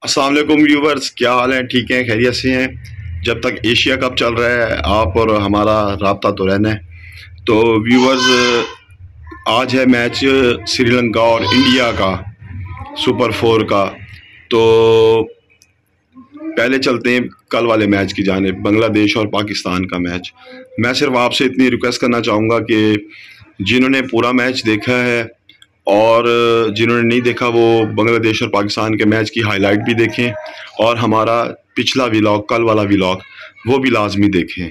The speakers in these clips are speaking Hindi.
अस्सलाम वालेकुम व्यूवर्स, क्या हाल है? ठीक हैं, खैरियत से हैं? जब तक एशिया कप चल रहा है आप और हमारा राब्ता तो रहना है। तो व्यूवर्स, आज है मैच श्रीलंका और इंडिया का, सुपर फोर का। तो पहले चलते हैं कल वाले मैच की जानिब, बांग्लादेश और पाकिस्तान का मैच। मैं सिर्फ आपसे इतनी रिक्वेस्ट करना चाहूँगा कि जिन्होंने पूरा मैच देखा है और जिन्होंने नहीं देखा वो बांग्लादेश और पाकिस्तान के मैच की हाईलाइट भी देखें, और हमारा पिछला व्लॉग, कल वाला व्लॉग, वो भी लाजमी देखें।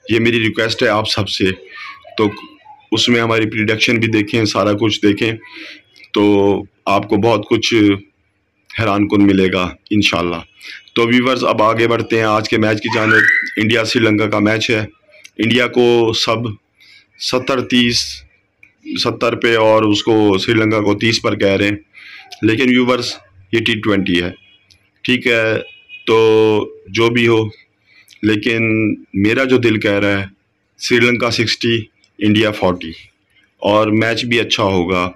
ये मेरी रिक्वेस्ट है आप सबसे। तो उसमें हमारी प्रिडिक्शन भी देखें, सारा कुछ देखें, तो आपको बहुत कुछ हैरान कुन मिलेगा इंशाल्लाह। तो व्यूवर्स, अब आगे बढ़ते हैं आज के मैच की जानिब। इंडिया श्रीलंका का मैच है। इंडिया को सब 70 पे और उसको श्रीलंका को 30 पर कह रहे हैं, लेकिन व्यूवर्स ये T20 है, ठीक है? तो जो भी हो, लेकिन मेरा जो दिल कह रहा है श्रीलंका 60 इंडिया 40, और मैच भी अच्छा होगा,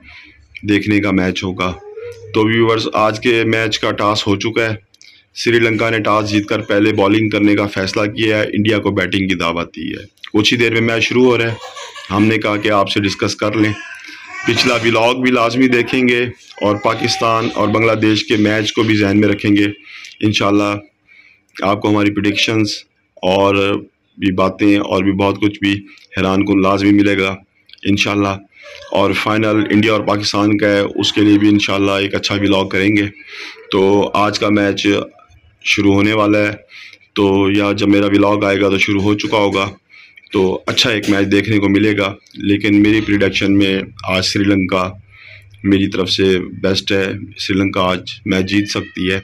देखने का मैच होगा। तो व्यूवर्स, आज के मैच का टॉस हो चुका है। श्रीलंका ने टॉस जीतकर पहले बॉलिंग करने का फैसला किया है, इंडिया को बैटिंग की दावत दी है। कुछ ही देर में मैच शुरू हो रहा है। हमने कहा कि आपसे डिस्कस कर लें, पिछला व्लॉग भी लाजमी देखेंगे और पाकिस्तान और बांग्लादेश के मैच को भी जहन में रखेंगे। इंशाल्लाह आपको हमारी प्रेडिक्शंस और भी बातें और भी बहुत कुछ भी हैरान कुन लाजमी मिलेगा इंशाल्लाह। और फाइनल इंडिया और पाकिस्तान का है, उसके लिए भी इंशाल्लाह एक अच्छा व्लॉग करेंगे। तो आज का मैच शुरू होने वाला है, तो या जब मेरा व्लॉग आएगा तो शुरू हो चुका होगा। तो अच्छा एक मैच देखने को मिलेगा, लेकिन मेरी प्रिडिक्शन में आज श्रीलंका मेरी तरफ से बेस्ट है। श्रीलंका आज मैच जीत सकती है।